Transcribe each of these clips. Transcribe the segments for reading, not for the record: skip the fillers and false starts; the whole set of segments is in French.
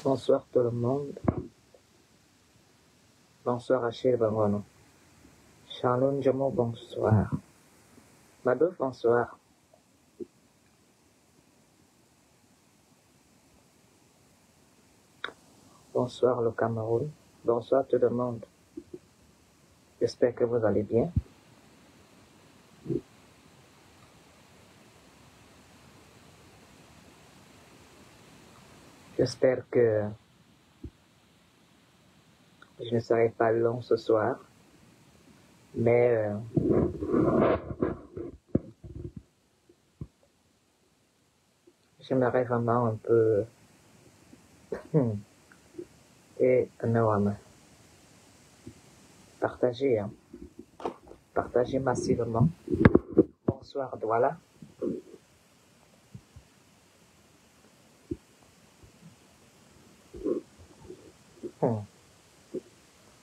Bonsoir tout le monde. Bonsoir Achille Bangono. Charlone Jamo, bonsoir. Mado, bonsoir. Bonsoir le Cameroun. Bonsoir tout le monde. J'espère que vous allez bien. J'espère que je ne serai pas long ce soir, mais j'aimerais vraiment un peu et partager, partager massivement. Bonsoir Douala.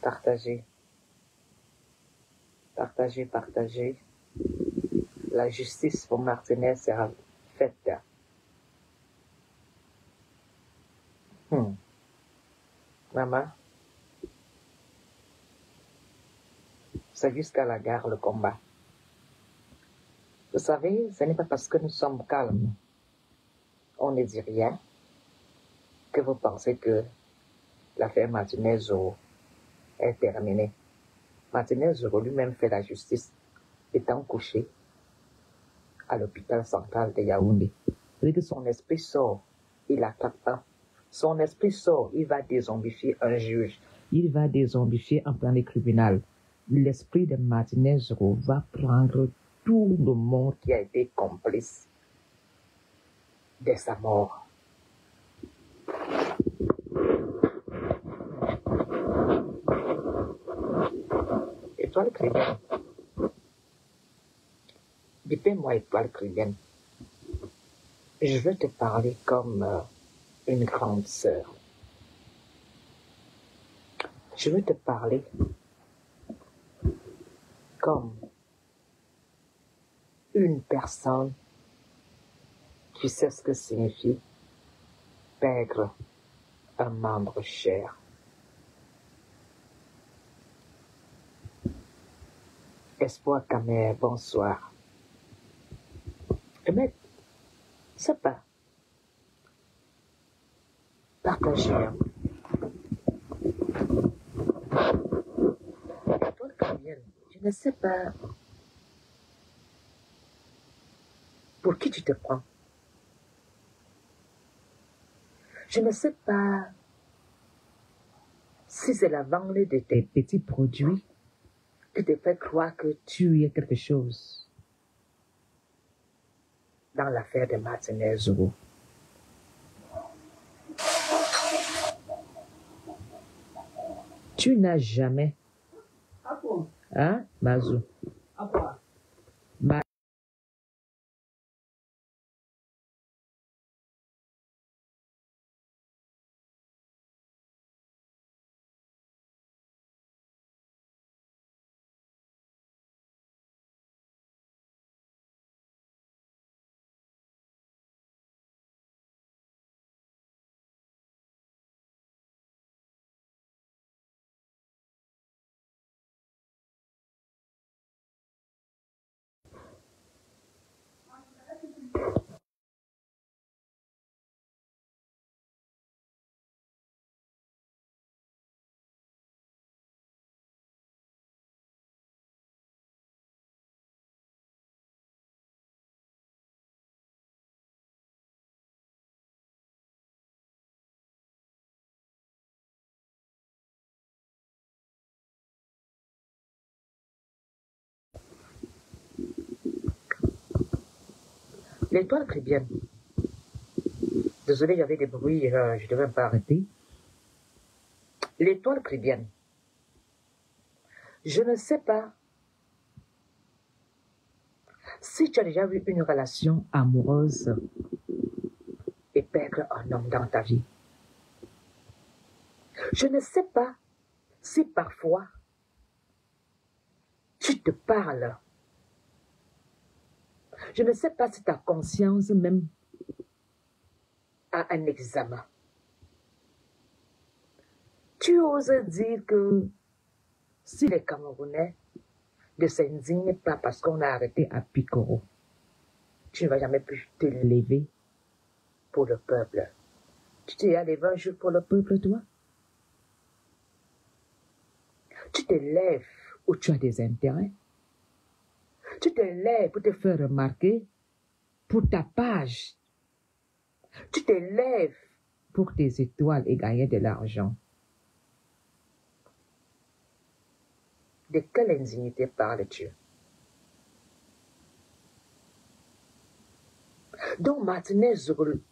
Partager. La justice pour Martinez sera faite. Maman, c'est jusqu'à la gare le combat. Vous savez, ce n'est pas parce que nous sommes calmes, on ne dit rien, que vous pensez que l'affaire Martinez est terminée. Martinez lui-même fait la justice, étant couché à l'hôpital central de Yaoundé. Dès que son esprit sort, il attaque pas. Son esprit sort, il va dézombifier un juge. Il va dézombifier un plan de tribunal. L'esprit de Martinez va prendre tout le monde qui a été complice de sa mort. Étoile chrétienne. Dis-moi, étoile chrétienne. Je veux te parler comme une grande sœur. Je veux te parler comme une personne qui sait ce que signifie perdre un membre cher. Espoir Camer, bonsoir. Mais, c'est pas. Partager. Toi, Camille, je ne sais pas pour qui tu te prends. Je ne sais pas si c'est la vente de tes petits produits qui te fait croire que tu es quelque chose dans l'affaire de Martinez. Tu n'as jamais... Hein, Mazou? L'étoile chrétienne. Désolé, il y avait des bruits, je ne devais pas arrêter. L'étoile chrétienne. Je ne sais pas si tu as déjà eu une relation amoureuse et perdre un homme dans ta vie. Je ne sais pas si parfois tu te parles. Je ne sais pas si ta conscience même a un examen. Tu oses dire que si les Camerounais ne s'indignent pas parce qu'on a arrêté à Pikoro, tu ne vas jamais plus te lever pour le peuple. Tu t'es levé un jour pour le peuple, toi? Tu te lèves où tu as des intérêts. Tu te lèves pour te faire remarquer pour ta page. Tu te lèves pour tes étoiles et gagner de l'argent. De quelle indignité parles-tu? Donc Martinez,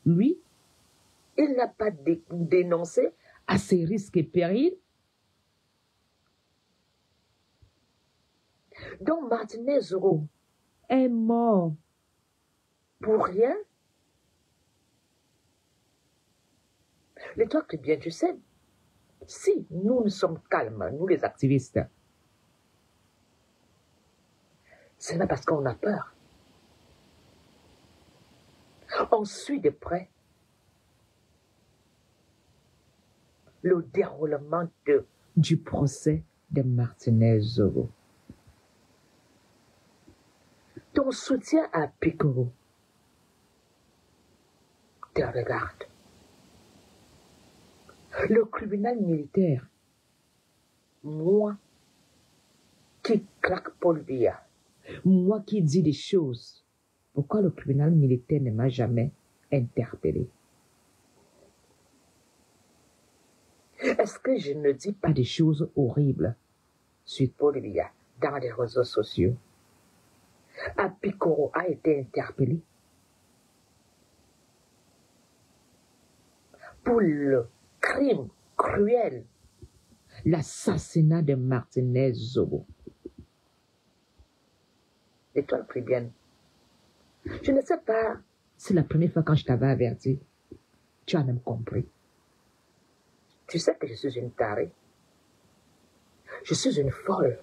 lui, il n'a pas dénoncé à ses risques et périls. Donc Martinez est mort pour rien. Mais toi, tu bien, tu sais, si nous sommes calmes, nous les activistes, ce n'est pas parce qu'on a peur. On suit de près le déroulement du procès de Martinez Zogo. Ton soutien à Pikoro te regarde. Le tribunal militaire, moi qui claque Paul Biya, moi qui dis des choses, pourquoi le tribunal militaire ne m'a jamais interpellé? Est-ce que je ne dis pas des choses horribles sur Paul Biya dans les réseaux sociaux? Pikoro a été interpellé pour le crime cruel, l'assassinat de Martinez Zogo. Et toi, le plus bien, je ne sais pas, c'est la première fois quand je t'avais averti, tu as même compris. Tu sais que je suis une tarée. Je suis une folle.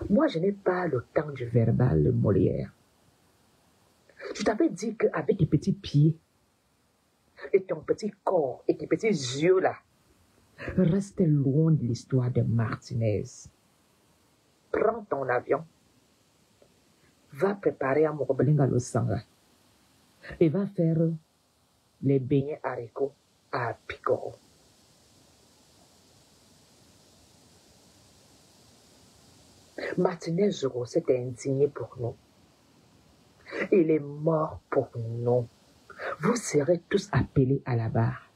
Moi, je n'ai pas le temps du verbal Molière. Je t'avais dit qu'avec tes petits pieds, et ton petit corps, et tes petits yeux là, reste loin de l'histoire de Martinez. Prends ton avion, va préparer à Mokobelinga Losanga, et va faire les beignets haricots à Pikoro. Martinez Zogo s'est indigné pour nous. Il est mort pour nous. Vous serez tous appelés à la barre.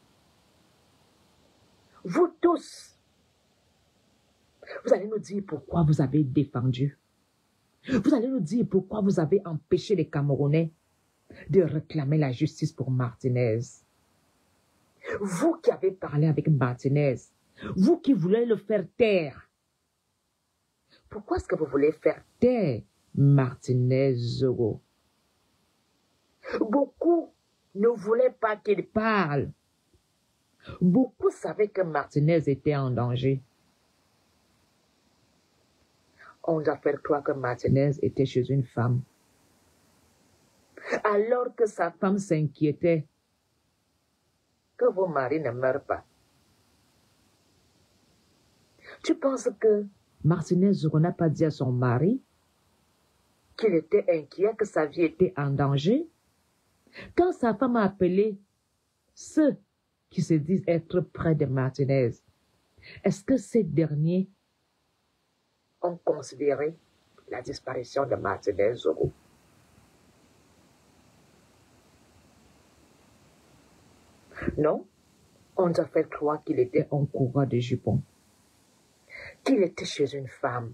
Vous tous. Vous allez nous dire pourquoi vous avez défendu. Vous allez nous dire pourquoi vous avez empêché les Camerounais de réclamer la justice pour Martinez. Vous qui avez parlé avec Martinez, vous qui voulez le faire taire. Pourquoi est-ce que vous voulez faire taire Martinez Zogo? Beaucoup ne voulaient pas qu'il parle. Beaucoup savaient que Martinez était en danger. On a fait croire que Martinez était chez une femme. Alors que sa femme s'inquiétait que vos maris ne meurent pas. Tu penses que Martinez n'a pas dit à son mari qu'il était inquiet, que sa vie était en danger? Quand sa femme a appelé ceux qui se disent être près de Martinez, est-ce que ces derniers ont considéré la disparition de Martinez Zogo? Non, on nous a fait croire qu'il était en courant de jupons, qu'il était chez une femme.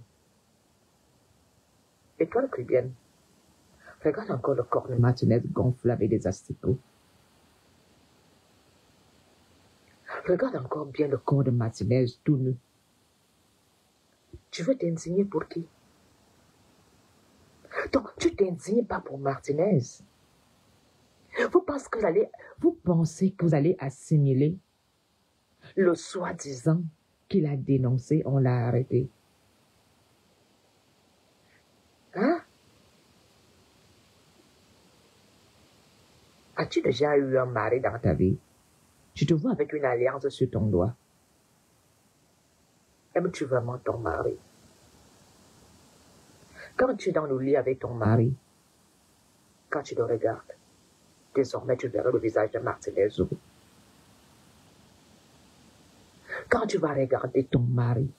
Et toi, le Caribbean, regarde encore le corps de Martinez gonflé avec des asticots. Regarde encore bien le corps de Martinez tout nu. Tu veux t'indigner pour qui? Donc, tu t'indignes pas pour Martinez. Vous pensez que vous allez assimiler le soi-disant qu'il a dénoncé, on l'a arrêté. Hein? As-tu déjà eu un mari dans ta vie? Tu te vois avec une alliance sur ton doigt. Aimes-tu vraiment ton mari? Quand tu es dans le lit avec ton mari, quand tu le regardes, désormais tu verras le visage de Martinez Zogo. Quand tu vas regarder ton mari,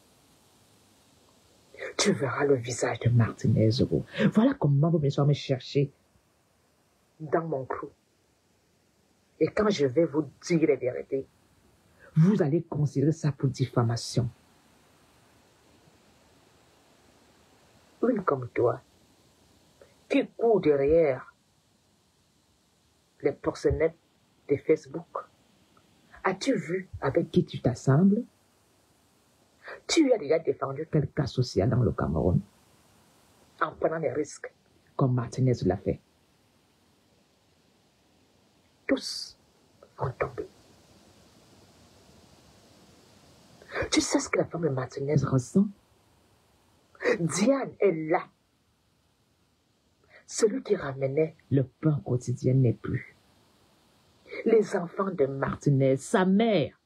tu verras le visage de Martinez Zogo. Voilà comment vous venez me chercher dans mon crew. Et quand je vais vous dire la vérité, vous allez considérer ça pour diffamation. Une comme toi, qui court derrière les porcenettes de Facebook. As-tu vu avec qui tu t'assembles? Tu as déjà défendu quel cas social dans le Cameroun en prenant des risques comme Martinez l'a fait. Tous vont tomber. Tu sais ce que la femme de Martinez ressent? Diane est là. Celui qui ramenait le pain quotidien n'est plus. Les enfants de Martinez, sa mère.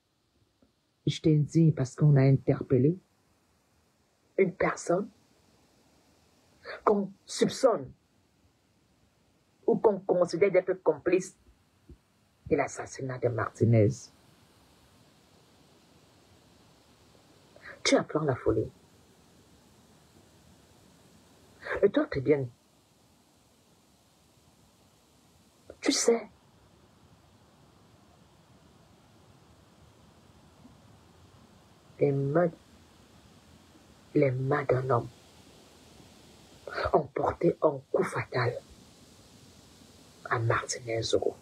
Je t'indigne parce qu'on a interpellé une personne qu'on soupçonne ou qu'on considère d'être complice de l'assassinat de Martinez. Tu apprends la folie. Et toi, très bien. Tu sais, les mains d'un homme ont porté un coup fatal à Martinez Zogo.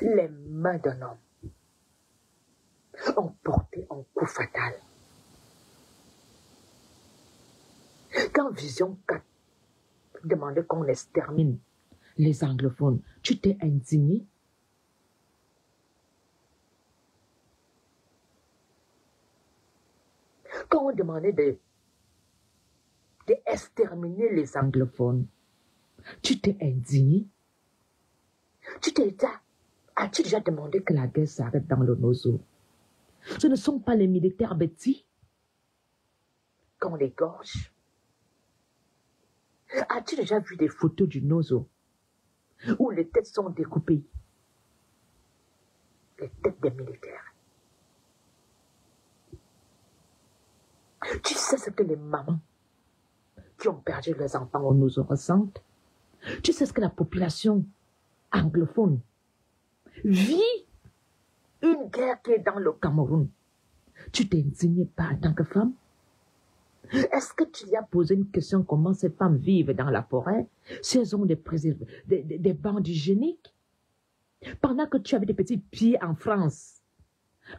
Les mains d'un homme ont porté un coup fatal. Quand Vision 4 demandait qu'on extermine les anglophones, tu t'es indigné? Quand on demandait de exterminer les anglophones, tu t'es indigné? As-tu déjà demandé que la guerre s'arrête dans le Nozo? Ce ne sont pas les militaires bêtis qu'on égorge. As-tu déjà vu des photos du Nozo où les têtes sont découpées? Les têtes des militaires. Tu sais ce que les mamans qui ont perdu leurs enfants au Nozo ressentent? Tu sais ce que la population anglophone vit? Une guerre qui est dans le Cameroun. Tu t'indignes pas en tant que femme? Est-ce que tu lui as posé une question comment ces femmes vivent dans la forêt si elles ont des bandes hygiéniques? Pendant que tu avais des petits pieds en France,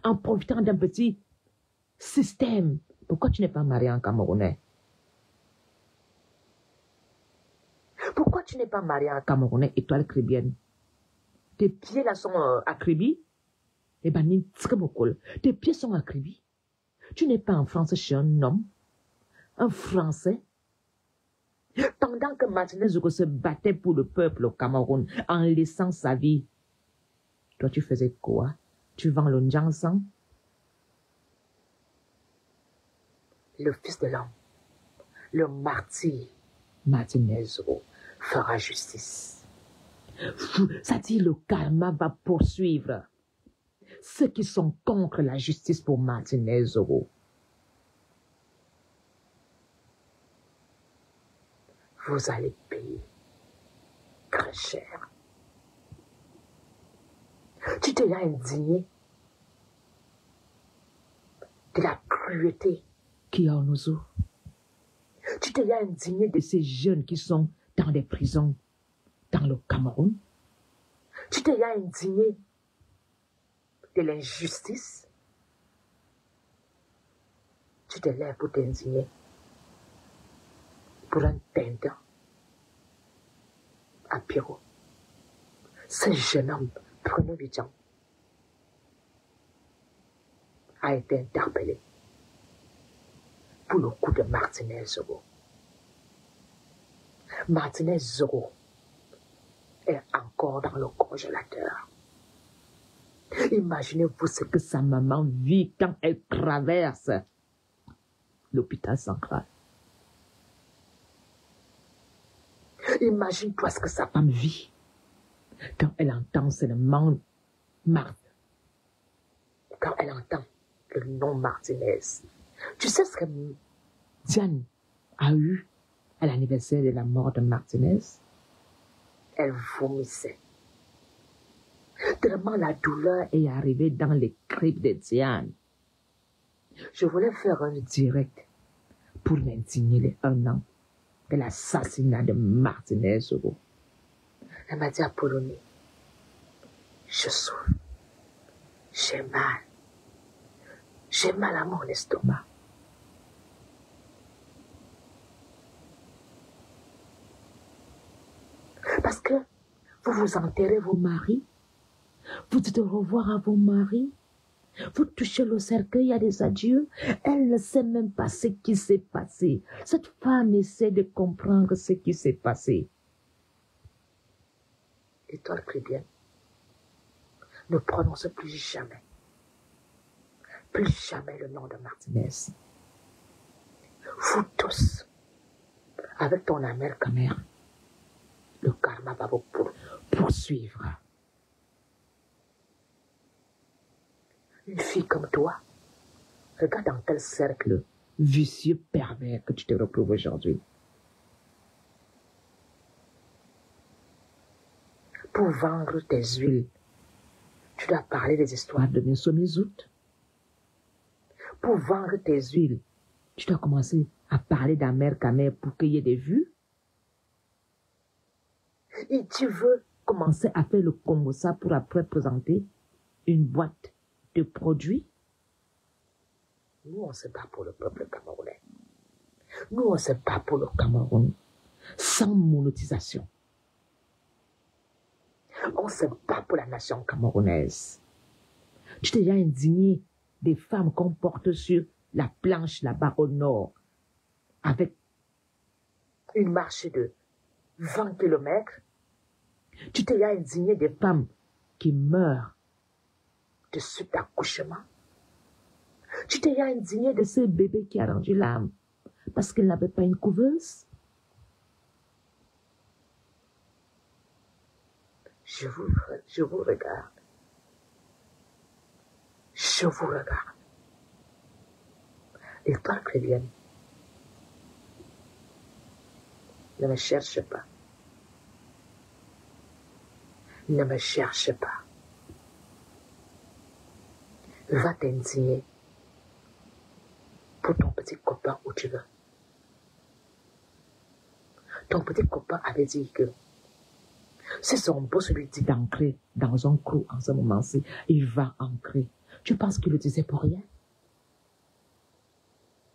en profitant d'un petit système, pourquoi tu n'es pas marié en Camerounais? Pourquoi tu n'es pas marié en Camerounais, étoile caribéenne? Tes pieds là sont à Kribi? Eh ben, tes pieds sont à Kribi. Tu n'es pas en France chez un homme, un Français. Pendant que Martinez Zogo se battait pour le peuple au Cameroun en laissant sa vie, toi tu faisais quoi? Tu vends le Njansan? Le fils de l'homme, le martyr Martinez Zogo fera justice. Ça dit le karma va poursuivre ceux qui sont contre la justice pour Martinez Zogo. Vous allez payer très cher. Tu t'es indigné de la cruauté qu'il y a au Nozo. Tu t'es indigné de ces jeunes qui sont dans des prisons dans le Cameroun. Tu t'es indigné de l'injustice. Tu te lèves pour t'indigner pour un tintin à Pierrot. Ce jeune homme, Bruno Vidjan, a été interpellé pour le coup de Martinez Zogo. Martinez Zogo est encore dans le congélateur. Imaginez-vous ce que sa maman vit quand elle traverse l'hôpital central. Imagine-toi ce que sa femme vit quand elle entend seulement Marthe. Quand elle entend le nom Martinez. Tu sais ce que Diane a eu à l'anniversaire de la mort de Martinez? Elle vomissait. Tellement la douleur est arrivée dans les tripes de Diane. Je voulais faire un direct pour m'indigner les 1 an de l'assassinat de Martinez. Elle m'a dit, Apollonie, je souffre. J'ai mal. J'ai mal à mon estomac. Parce que vous vous enterrez vos maris, vous dites au revoir à vos maris, vous touchez le cercueil à des adieux, elle ne sait même pas ce qui s'est passé. Cette femme essaie de comprendre ce qui s'est passé. Et toi, chrétienne, ne prononce plus jamais le nom de Martinez. Vous tous, avec ton amère mère, le karma va vous poursuivre. Une fille comme toi, regarde dans quel cercle vicieux, pervers que tu te retrouves aujourd'hui. Pour vendre tes huiles, tu dois parler des histoires de Misomizout. Pour vendre tes huiles, tu dois commencer à parler d'Amer Kamer pour qu'il y ait des vues. Et tu veux commencer à faire le kombusa pour après présenter une boîte de produits. Nous, on se bat pour le peuple camerounais. Nous, on se bat pour le Cameroun sans monétisation. On se bat pour la nation camerounaise. Tu t'es déjà indigné des femmes qu'on porte sur la planche là-bas au nord avec une marche de 20 km. Tu t'es déjà indigné des femmes qui meurent de suite d'accouchement. Tu t'es déjà indigné de ce bébé qui a rendu l'âme parce qu'elle n'avait pas une couveuse. Je vous regarde. Je vous regarde. Et toi, chrétienne, ne me cherche pas. Ne me cherche pas. Va t'indigner pour ton petit copain où tu veux. Ton petit copain avait dit que si son boss lui dit d'ancrer dans un crew en ce moment-ci, il va ancrer. Tu penses qu'il le disait pour rien?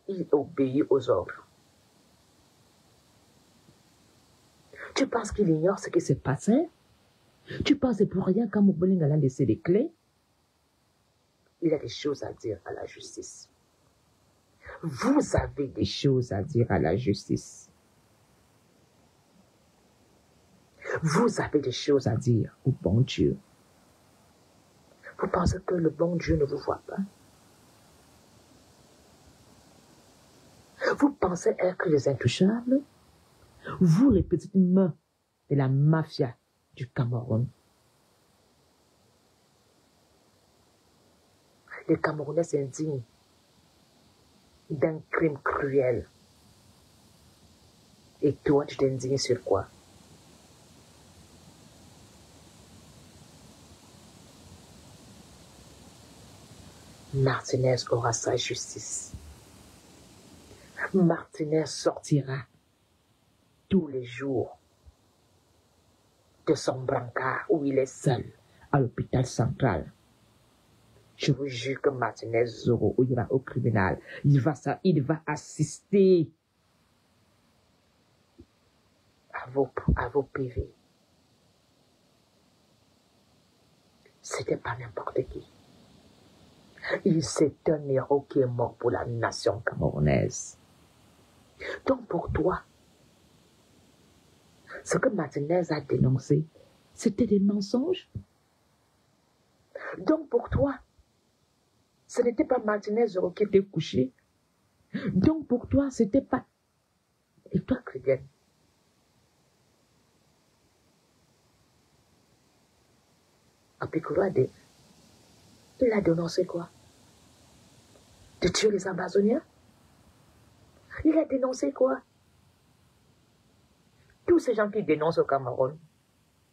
Il obéit aux ordres. Tu penses qu'il ignore ce qui s'est passé? Tu penses que pour rien quand Moboling a laissé les clés? Il a des choses à dire à la justice. Vous avez des choses à dire à la justice. Vous avez des choses à dire au bon Dieu. Vous pensez que le bon Dieu ne vous voit pas? Vous pensez être les intouchables? Vous, les petites mains de la mafia du Cameroun. Les Camerounais s'indignent d'un crime cruel. Et toi, tu t'indignes sur quoi? Martinez aura sa justice. Martinez sortira tous les jours de son brancard où il est seul à l'hôpital central. Je vous jure que Martinez Zoro ira au tribunal. Il va assister à vos PV. C'était pas n'importe qui. C'est un héros qui est mort pour la nation camerounaise. Donc pour toi, ce que Martinez a dénoncé, c'était des mensonges. Donc pour toi, ce n'était pas Martinez Zoro qui était couché. Donc pour toi, c'était pas... Et toi, chrétienne, Apicurade, il a dénoncé quoi? De tuer les Amazoniens? Il a dénoncé quoi? Tous ces gens qui dénoncent au Cameroun,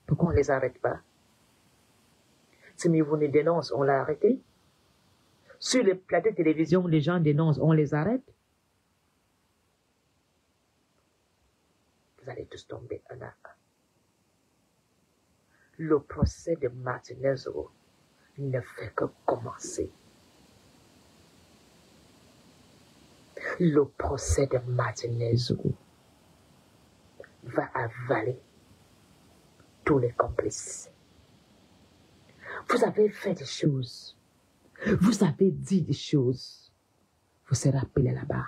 pourquoi on ne les arrête pas? Si Mivouni dénonce, on l'a arrêté. Sur les plateaux de télévision, les gens dénoncent, on les arrête. Vous allez tous tomber un à un. Le procès de Martinez Zoro ne fait que commencer. Le procès de Martinez Zoro va avaler tous les complices. Vous avez fait des choses. Vous avez dit des choses. Vous serez appelé là-bas.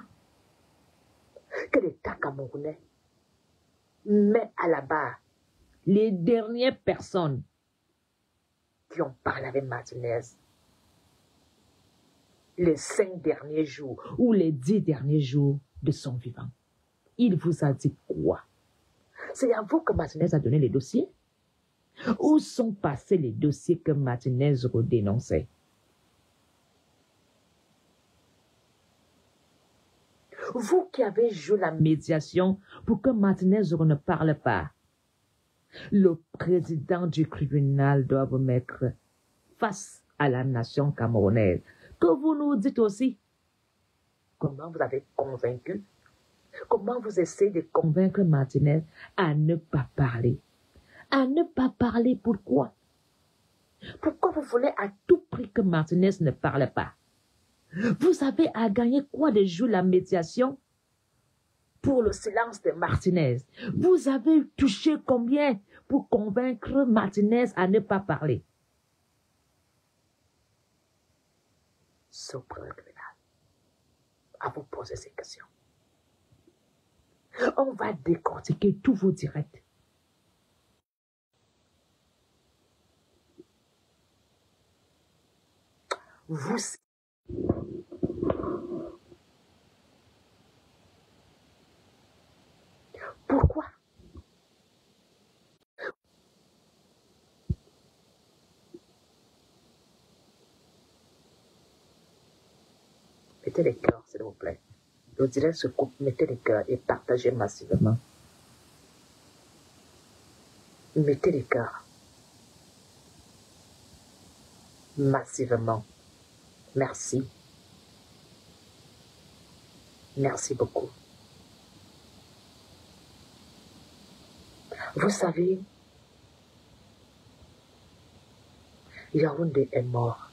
Que l'État camerounais met à la barre les dernières personnes qui ont parlé avec Martinez les 5 derniers jours ou les 10 derniers jours de son vivant. Il vous a dit quoi? C'est à vous que Martinez a donné les dossiers? Où sont passés les dossiers que Martinez redénonçait? Vous qui avez joué la médiation pour que Martinez ne parle pas, le président du tribunal doit vous mettre face à la nation camerounaise. Que vous nous dites aussi comment vous avez convaincu, comment vous essayez de convaincre Martinez à ne pas parler. À ne pas parler, pourquoi? Pourquoi vous voulez à tout prix que Martinez ne parle pas? Vous avez à gagner quoi de jouer la médiation pour le silence de Martinez? Vous avez touché combien pour convaincre Martinez à ne pas parler? Suprême tribunal, à vous poser ces questions. On va décortiquer tous vos directs. Vous... Pourquoi? Mettez les cœurs, s'il vous plaît. Le direct se coupe, mettez les cœurs et partagez massivement. Mettez les cœurs. Massivement. Merci. Merci beaucoup. Vous savez, Yaoundé est mort.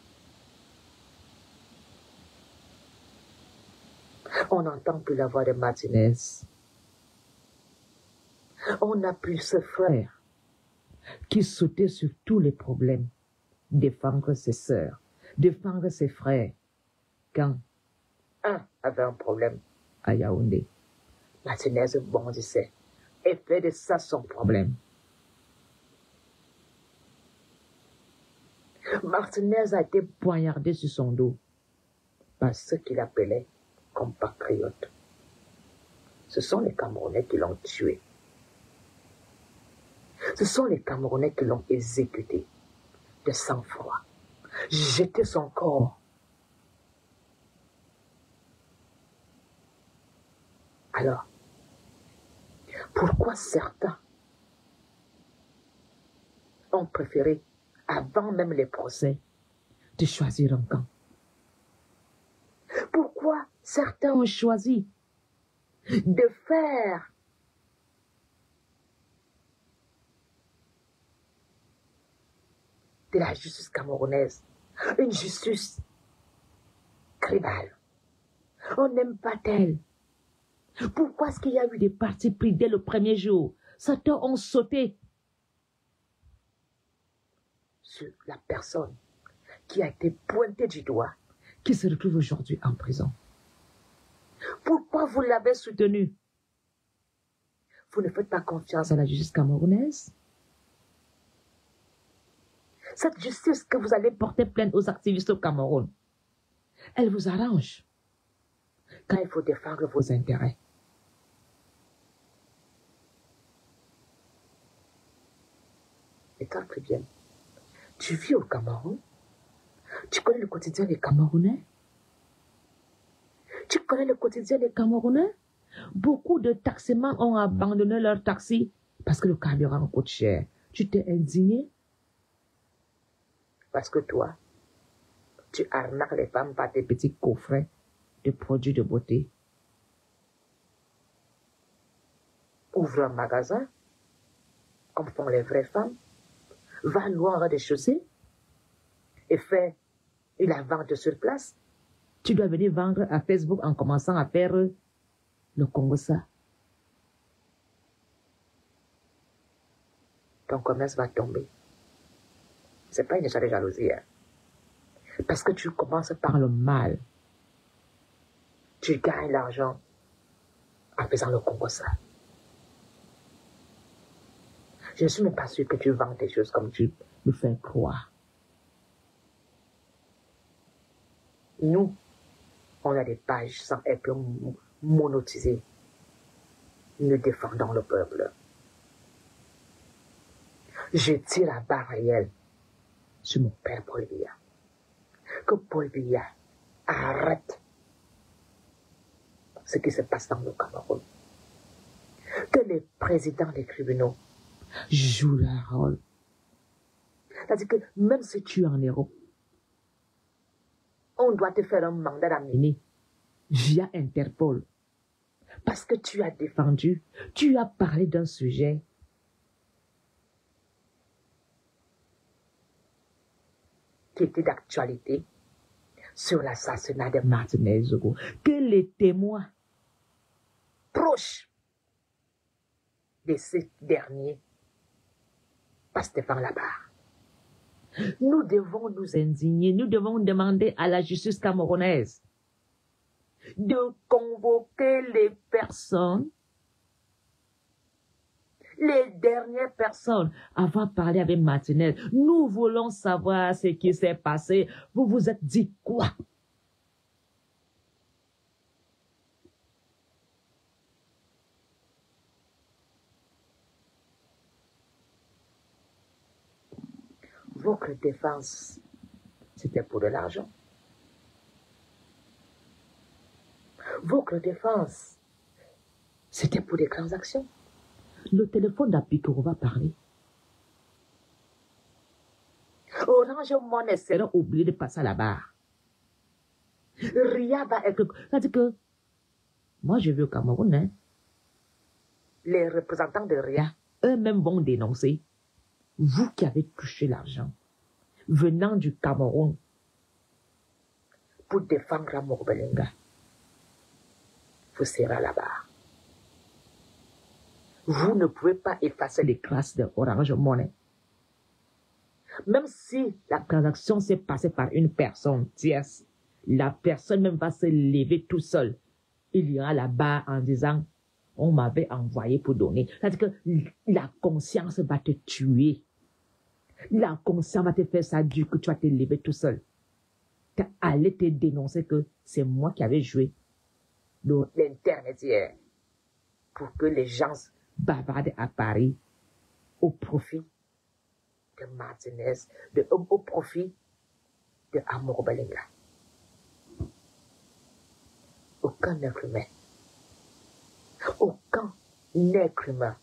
On n'entend plus la voix de Martinez. On n'a plus ce frère qui sautait sur tous les problèmes, défendre ses sœurs, défendre ses frères. Quand un avait un problème à Yaoundé, Martinez bondissait et fait de ça son problème. Martinez a été poignardé sur son dos par ceux qu'il appelait compatriotes. Ce sont les Camerounais qui l'ont tué. Ce sont les Camerounais qui l'ont exécuté de sang-froid, jeté son corps. Alors, pourquoi certains ont préféré, avant même les procès, de choisir un camp? Pourquoi certains ont choisi de faire de la justice camerounaise une justice tribale? On n'aime pas tel. Pourquoi est-ce qu'il y a eu des partis pris dès le premier jour? Certains ont sauté sur la personne qui a été pointée du doigt, qui se retrouve aujourd'hui en prison. Pourquoi vous l'avez soutenu? Vous ne faites pas confiance à la justice camerounaise? Cette justice que vous allez porter plainte aux activistes au Cameroun, elle vous arrange quand il faut défendre vos intérêts. Et toi, très bien, tu vis au Cameroun, tu connais le quotidien des Camerounais, tu connais le quotidien des Camerounais. Beaucoup de taximans ont abandonné leur taxi parce que le carburant coûte cher. Tu t'es indigné parce que toi, tu arnaques les femmes par tes petits coffrets de produits de beauté. Ouvre un magasin, comme font les vraies femmes, va louer un rez-de-chaussée et fais la vente sur place. Tu dois venir vendre à Facebook en commençant à faire le Congossa. Ton commerce va tomber. C'est pas une histoire de jalousie, hein? Parce que tu commences par le mal. Tu gagnes l'argent en faisant le Congossa. Je ne suis même pas sûr que tu vends des choses comme tu me fais croire. Nous, on a des pages sans être monétisées. Nous défendons le peuple. Je tire la barre réelle sur mon père Paul Biya. Que Paul Biya arrête ce qui se passe dans le Cameroun. Que les présidents des tribunaux jouent leur rôle. C'est-à-dire que même si tu es en héros, on doit te faire un mandat d'amener via Interpol. Parce que tu as défendu, tu as parlé d'un sujet qui était d'actualité sur l'assassinat de Martinez Zogo. Que les témoins proches de ces derniers passent devant la barre. Nous devons nous indigner, nous devons demander à la justice camerounaise de convoquer les personnes, les dernières personnes, avant de parler avec Martinez. Nous voulons savoir ce qui s'est passé. Vous vous êtes dit quoi? Votre défense, c'était pour de l'argent. Votre défense, c'était pour des transactions. Le téléphone d'Apikoro va parler. Orange Money sera oublié de passer à la barre. Ria va être... C'est-à-dire que, moi je vais au Cameroun, hein. Les représentants de Ria, eux-mêmes vont dénoncer. Vous qui avez touché l'argent, venant du Cameroun, pour défendre Amour Belenga, vous serez à la barre. Vous ne pouvez pas effacer les traces de Orange Money. Même si la transaction s'est passée par une personne tierce, la personne même va se lever tout seul. Il ira là-bas en disant, on m'avait envoyé pour donner. C'est-à-dire que la conscience va te tuer. La conscience va te faire ça dur que tu vas te lever tout seul. Tu vas aller te dénoncer que c'est moi qui avais joué l'intermédiaire pour que les gens bavardent à Paris au profit de Martinez, au profit de Amour Belenga. Aucun être humain, aucun être humain,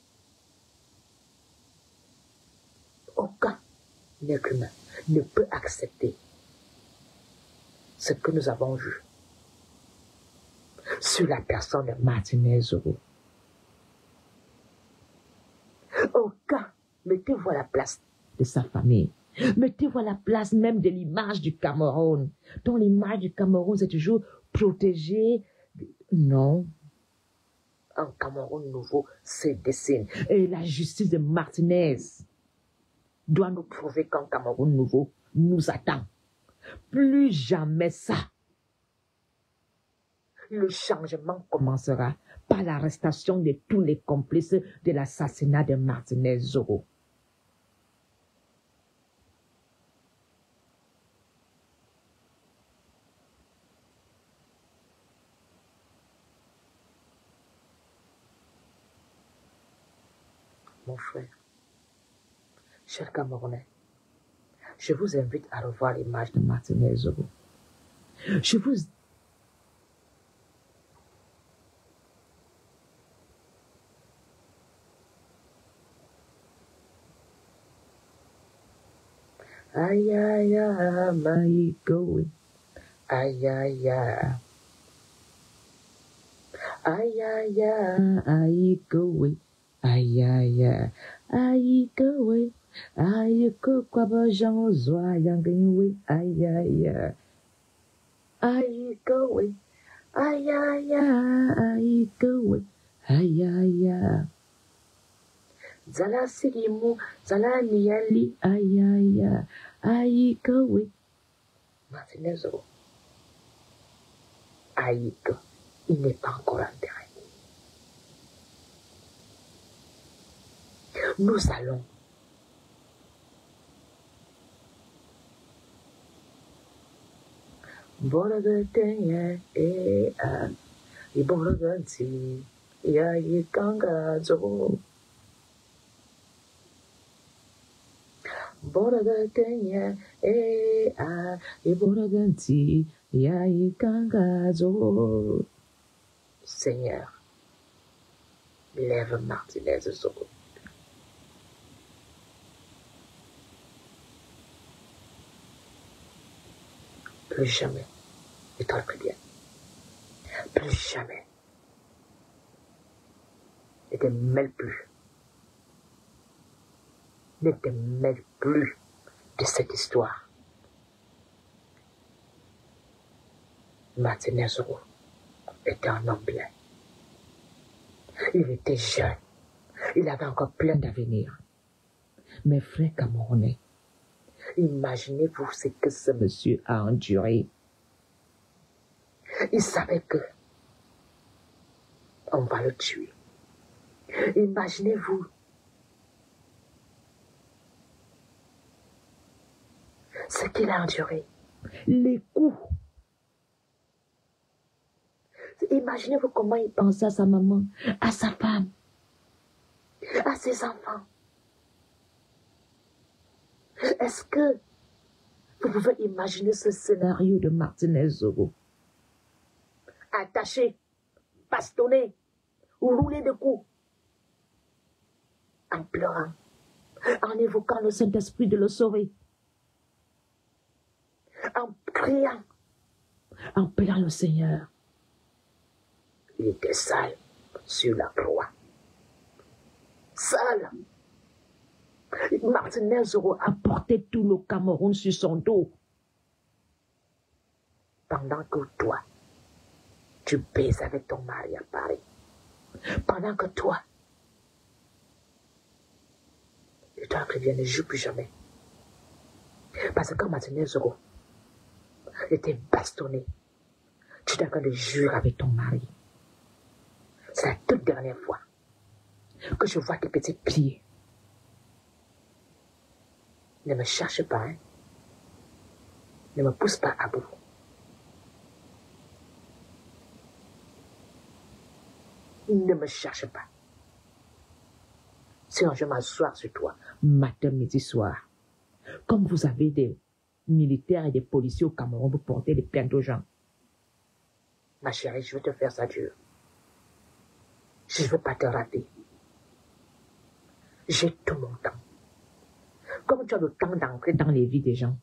aucun être humain ne peut accepter ce que nous avons vu sur la personne de Martinez Zogo. Aucun. Mettez-vous à la place de sa famille. Mettez-vous à la place même de l'image du Cameroun. Dont l'image du Cameroun, c'est toujours protégé. Non. Un Cameroun nouveau se dessine. Et la justice de Martinez doit nous prouver qu'un Cameroun nouveau nous attend. Plus jamais ça. Le changement commencera par l'arrestation de tous les complices de l'assassinat de Martinez Zogo. Mon frère, cher Camerounais, je vous invite à revoir l'image de Martinez Zogo. Je vous... Aïe, aïe, aïe, my going. Aïe, aïe, aïe. Aïe, aïe, aïe, aïe, going. Aïe, aïe, aïe, aïe, going. Aïe, quoi, bah, j'en sois, y'en gagne, oui. Aïe, aïe, aïe. Aïe, going. Aïe, aïe, aïe, aïe, going. Aïe, aïe, aïe. Zala Sigimu, Zala Niali, aïe, aïe, aïe. Aïe, going. Martinez Zogo. Aïe, il n'est pas encore enterré. Nous allons Bolagatenya, Ibolaganti, Yayi Kangazo. Bolagatenya, Ibolaganti, Yayi Kangazo. Seigneur, lève Martinez Zogo. Plus jamais, et toi très bien, plus jamais, ne te mêle plus, ne te mêle plus de cette histoire. Martinez Zogo était un homme bien. Il était jeune, il avait encore plein d'avenir. Mes frères camerounais, imaginez-vous ce que ce monsieur a enduré. Il savait que on va le tuer. Imaginez-vous ce qu'il a enduré. Les coups. Imaginez-vous comment il pensait à sa maman, à sa femme, à ses enfants. Est-ce que vous pouvez imaginer ce scénario de Martinez Zogo? Attaché, bastonné, ou roulé de coups, en pleurant, en évoquant le Saint-Esprit de le sauver, en priant, en priant le Seigneur. Il était seul sur la croix. Seul. Martinez Zogo a porté tout le Cameroun sur son dos. Pendant que toi, tu baises avec ton mari à Paris. Pendant que toi, et toi qui viens ne joue plus jamais. Parce que quand Martinez Zogo était bastonné, tu es en train de jurer avec ton mari. C'est la toute dernière fois que je vois tes petits pieds. Ne me cherche pas, hein. Ne me pousse pas à bout. Ne me cherche pas. Sinon, je m'assois sur toi, matin, midi, soir. Comme vous avez des militaires et des policiers au Cameroun, vous portez des plaintes aux gens. Ma chérie, je veux te faire ça dur. Je ne veux pas te rater. J'ai tout mon temps. Comme tu as le temps d'entrer dans les vies des gens.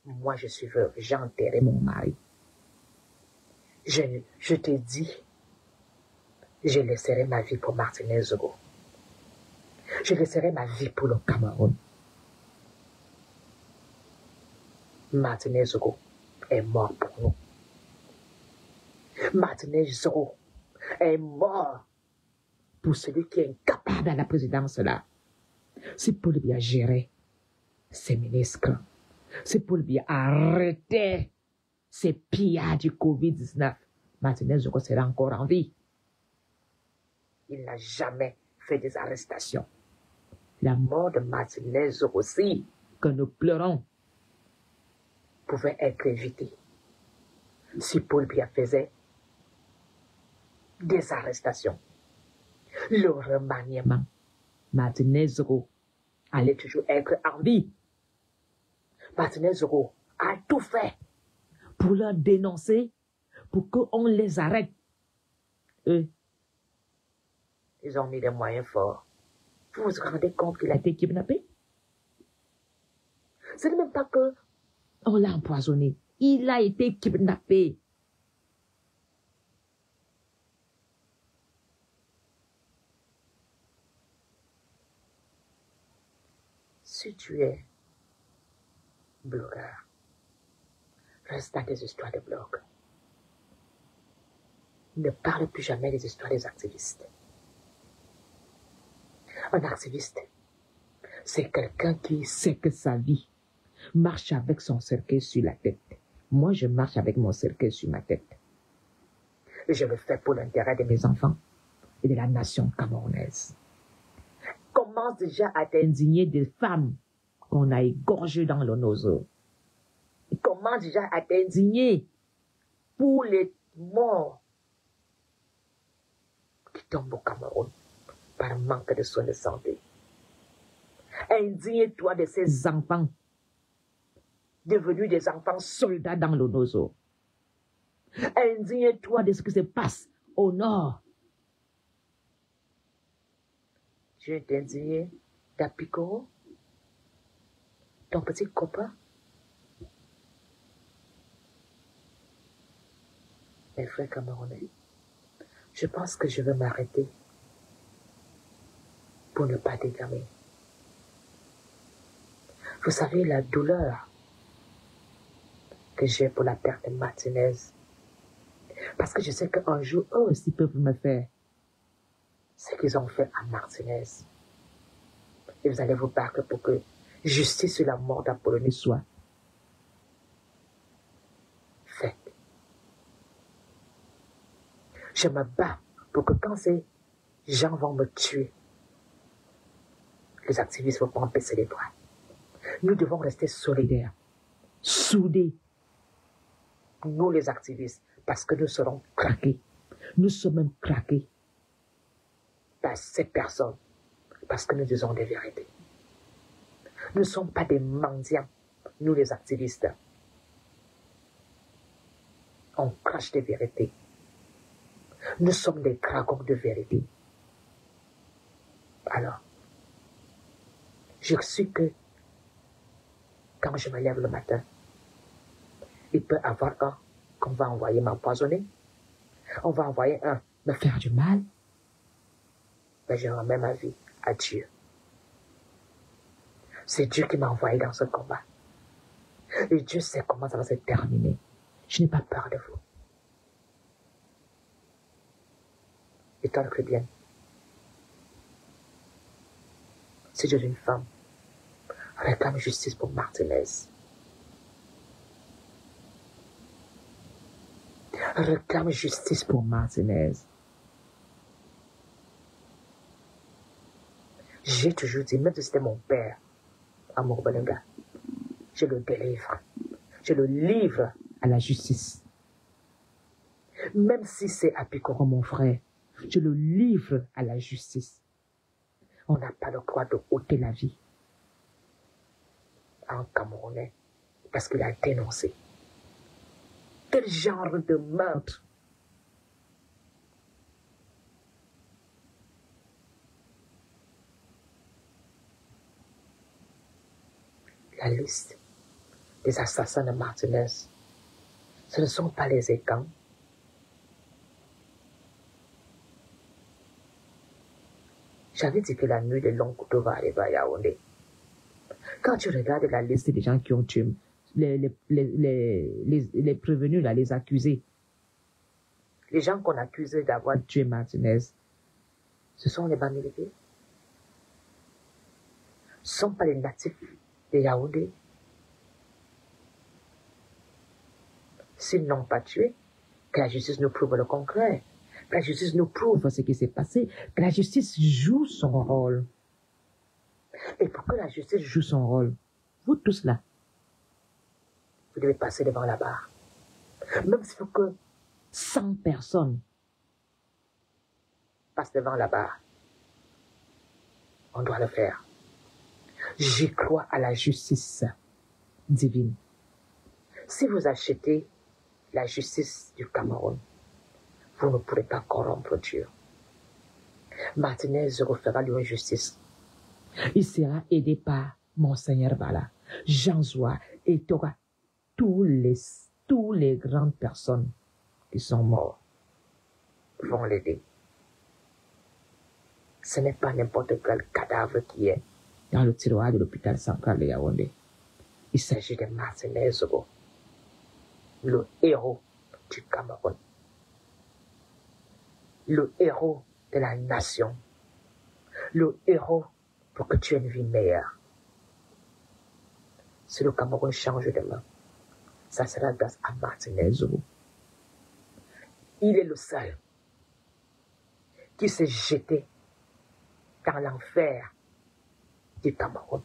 Moi, je suis veuve, j'ai enterré mon mari. Je te dis, je laisserai ma vie pour Martinez Zogo. Je laisserai ma vie pour le Cameroun. Martinez Zogo est mort pour nous. Martinez Zogo est mort pour celui qui est incapable à la présidence là. C'est pour lui gérer ses ministres. C'est pour lui arrêter ces pillards du Covid-19. Martinez Zogo sera encore en vie. Il n'a jamais fait des arrestations. La mort de Martinez Zogo aussi, que nous pleurons, pouvait être évitée si Paul Biya faisait des arrestations, le remaniement Martinez Zoro allait toujours être en vie. Martinez Zoro a tout fait pour leur dénoncer, pour qu'on les arrête. Eux, ils ont mis des moyens forts. Vous vous rendez compte qu'il a été kidnappé? Ce n'est même pas que on l'a empoisonné. Il a été kidnappé. Si tu es blogueur, reste dans des histoires de blog. Ne parle plus jamais des histoires des activistes. Un activiste, c'est quelqu'un qui sait que sa vie marche avec son cercueil sur la tête. Moi, je marche avec mon cercueil sur ma tête. Et je le fais pour l'intérêt de mes enfants et de la nation camerounaise. Commence déjà à t'indigner des femmes qu'on a égorgées dans le nozo. Commence déjà à t'indigner pour les morts qui tombent au Cameroun par manque de soins de santé. Indigne-toi de ces enfants devenus des enfants soldats dans le nozo. Indigne-toi de ce qui se passe au nord. Je t'ai indigné d'Apicoro, ton petit copain. Mes frères camerounais, je pense que je vais m'arrêter pour ne pas dégamer. Vous savez la douleur que j'ai pour la perte de Martinez. Parce que je sais qu'un jour, eux aussi peuvent me faire ce qu'ils ont fait à Martinez. Et vous allez vous battre pour que justice sur la mort d'Apollonie soit faite. Je me bats pour que quand ces gens vont me tuer, les activistes ne vont pas baisser les bras. Nous devons rester solidaires, soudés. Nous les activistes, parce que nous serons craqués. Nous sommes même craqués par ces personnes, parce que nous disons des vérités. Nous ne sommes pas des mendiants, nous les activistes. On crache des vérités. Nous sommes des dragons de vérité. Alors, je suis que quand je me lève le matin, il peut y avoir un qu'on va envoyer m'empoisonner. On va envoyer un me faire du mal. Mais je remets ma vie à Dieu. C'est Dieu qui m'a envoyé dans ce combat. Et Dieu sait comment ça va se terminer. Je n'ai pas peur de vous. Et toi, le chrétien, si tu es une femme, réclame justice pour Martinez. Réclame justice pour Martinez. J'ai toujours dit, même si c'était mon père, Amour Belenga, je le délivre. Je le livre à la justice. Même si c'est Apicoro, mon frère, je le livre à la justice. On n'a pas le droit de ôter la vie à un Camerounais parce qu'il a dénoncé. Quel genre de meurtre? La liste des assassins de Martinez, ce ne sont pas les écans. J'avais dit que la nuit de longs couteaux va arriver à Yaoundé. Quand tu regardes la liste des gens qui ont tué, les prévenus, là, les accusés, les gens qu'on accuse d'avoir tué Martinez, ce sont les Bamileke. Ce ne sont pas les natifs de Yaoundé. S'ils n'ont pas tué, que la justice nous prouve le contraire. Que la justice nous prouve ce qui s'est passé. Que la justice joue son rôle. Et pour que la justice joue son rôle, vous tous là, vous devez passer devant la barre. Même s'il faut que 100 personnes passent devant la barre. On doit le faire. J'y crois à la justice divine. Si vous achetez la justice du Cameroun, vous ne pourrez pas corrompre Dieu. Martinez refera lui une justice. Il sera aidé par Monseigneur Bala, Jean Zoua et Tora. Tous les grandes personnes qui sont morts vont l'aider. Ce n'est pas n'importe quel cadavre qui est dans le tiroir de l'hôpital central de Yaoundé. Il s'agit de Martinez Zogo, le héros du Cameroun, le héros de la nation, le héros pour que tu aies une vie meilleure. Si le Cameroun change demain, ça sera grâce à Martinez Zogo. Il est le seul qui s'est jeté dans l'enfer du Cameroun,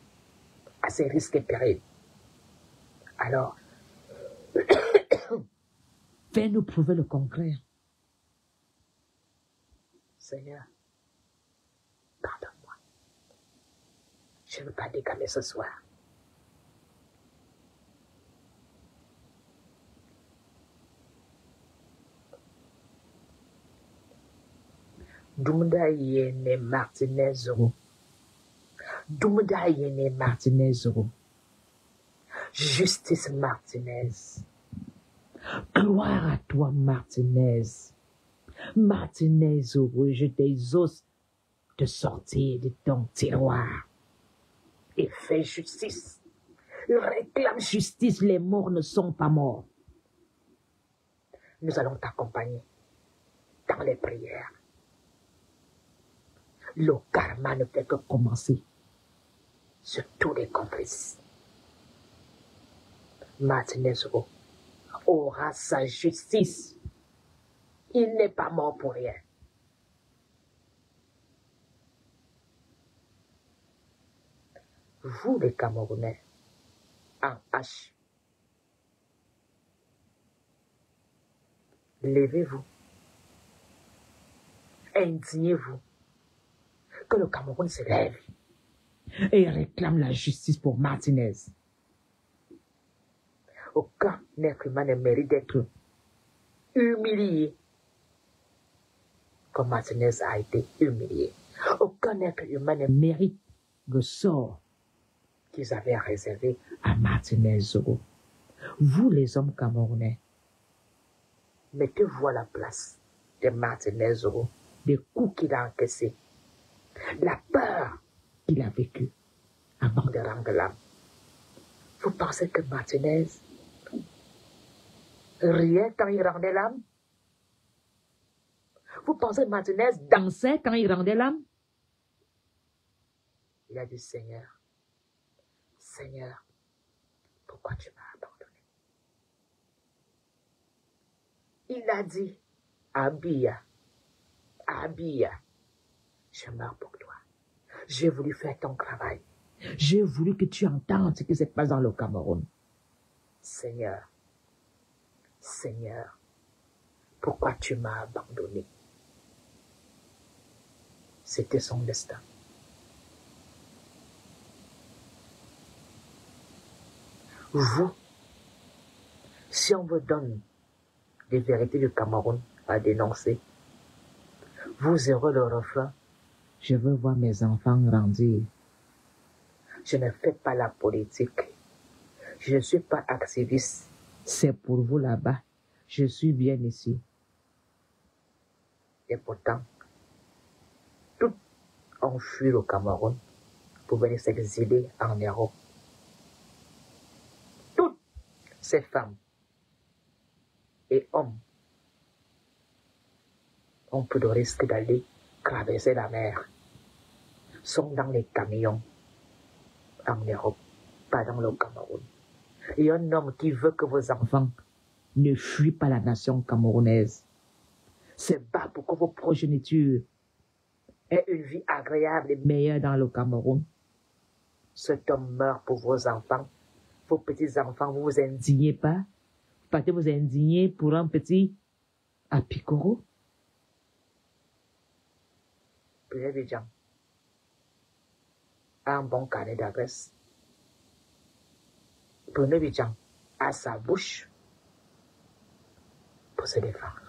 à ses risques et périls. Alors, fais-nous prouver le concret. Seigneur, pardonne-moi. Je ne veux pas dégamer ce soir. Dumda Yene Martinez Zogo. Dumda Yene Martinez Zogo. Justice Martinez. Gloire à toi, Martinez. Martinez Zogo, je t'exauce de sortir de ton tiroir et fais justice. Réclame justice, les morts ne sont pas morts. Nous allons t'accompagner dans les prières. Le karma ne fait que commencer sur tous les complices. Martinez aura sa justice. Il n'est pas mort pour rien. Vous, les Camerounais, en H, levez-vous, indignez-vous, que le Cameroun se lève et réclame la justice pour Martinez. Aucun être humain ne mérite d'être humilié comme Martinez a été humilié. Aucun être humain ne mérite le sort qu'ils avaient réservé à Martinez Zogo. Vous, les hommes camerounais, mettez-vous à la place de Martinez Zogo, des coups qu'il a encaissés, la peur qu'il a vécue avant de rendre l'âme. Vous pensez que Martinez riait quand il rendait l'âme? Vous pensez que Martinez dansait quand il rendait l'âme? Il a dit, Seigneur, Seigneur, pourquoi tu m'as abandonné? Il a dit, Abia, Abia, je meurs pour toi. J'ai voulu faire ton travail. J'ai voulu que tu entendes ce qui se passe dans le Cameroun. Seigneur, Seigneur, pourquoi tu m'as abandonné? C'était son destin. Vous, si on vous donne des vérités du Cameroun à dénoncer, vous aurez le refrain, je veux voir mes enfants grandir. Je ne fais pas la politique. Je ne suis pas activiste. C'est pour vous là-bas. Je suis bien ici. Et pourtant, toutes ont fui le Cameroun pour venir s'exiler en Europe. Toutes ces femmes et hommes ont pris le risque d'aller traverser la mer, sont dans les camions en Europe, pas dans le Cameroun. Et un homme qui veut que vos enfants ne fuient pas la nation camerounaise, se bat pour que vos progénitures aient une vie agréable et meilleure dans le Cameroun. Cet homme meurt pour vos enfants, vos petits-enfants, vous vous indignez pas? Vous partez vous indigner pour un petit à Picoro? Priez les gens. a un bon carnet d'adresse. Bruno Bidjan a sa bouche pour se défendre.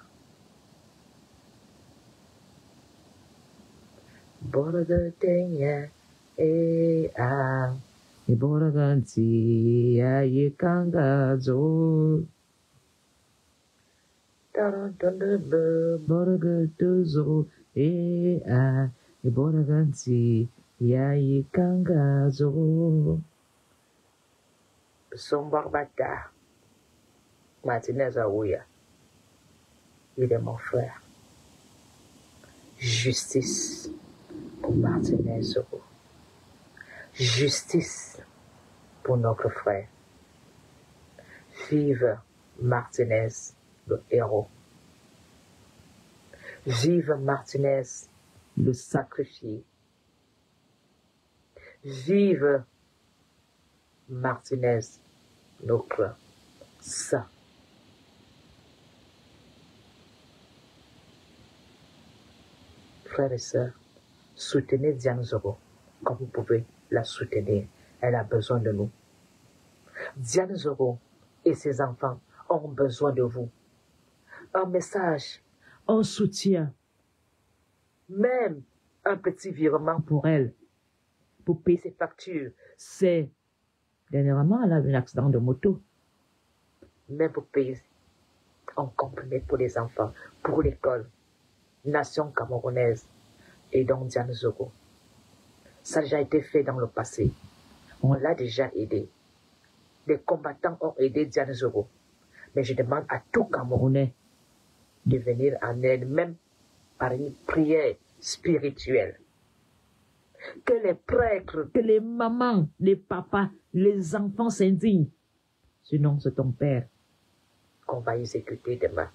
Borogotenya a Iboroganti a Yekangazo Borogotozo a Iboroganti a Yekangazo Son Barbata Martinez Aouya, il est mon frère. Justice pour Martinez Zoro. Justice pour notre frère. Vive Martinez, le héros. Vive Martinez, le sacrifié. Vive Martinez, notre saint. Frères et sœurs, soutenez Diane Zoro comme vous pouvez la soutenir. Elle a besoin de nous. Diane Zoro et ses enfants ont besoin de vous. Un message, un soutien, même un petit virement pour elle, pour payer ses factures. C'est, dernièrement, elle a eu un accident de moto. Même pour payer un comprimé pour les enfants, pour l'école, nation camerounaise, et donc Diane Zoro. Ça a déjà été fait dans le passé. On l'a déjà aidé. Les combattants ont aidé Diane Zoro. Mais je demande à tout Camerounais de venir en aide, même par une prière spirituelle. Que les prêtres, que les mamans, les papas, les enfants s'indignent. Sinon, c'est ton père qu'on va exécuter demain.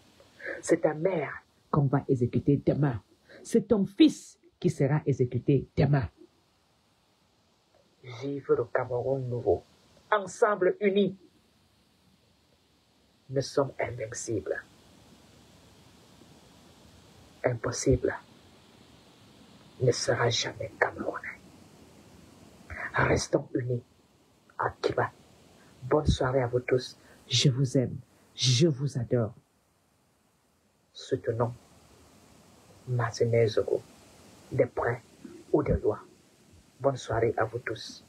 C'est ta mère qu'on va exécuter demain. C'est ton fils qui sera exécuté demain. Vive le Cameroun nouveau. Ensemble unis, nous sommes invincibles. Impossible ne sera jamais camerounais. Restons unis. Akiba. Bonne soirée à vous tous. Je vous aime. Je vous adore. Soutenons Martinez Zoro, de près ou de loin. Bonne soirée à vous tous.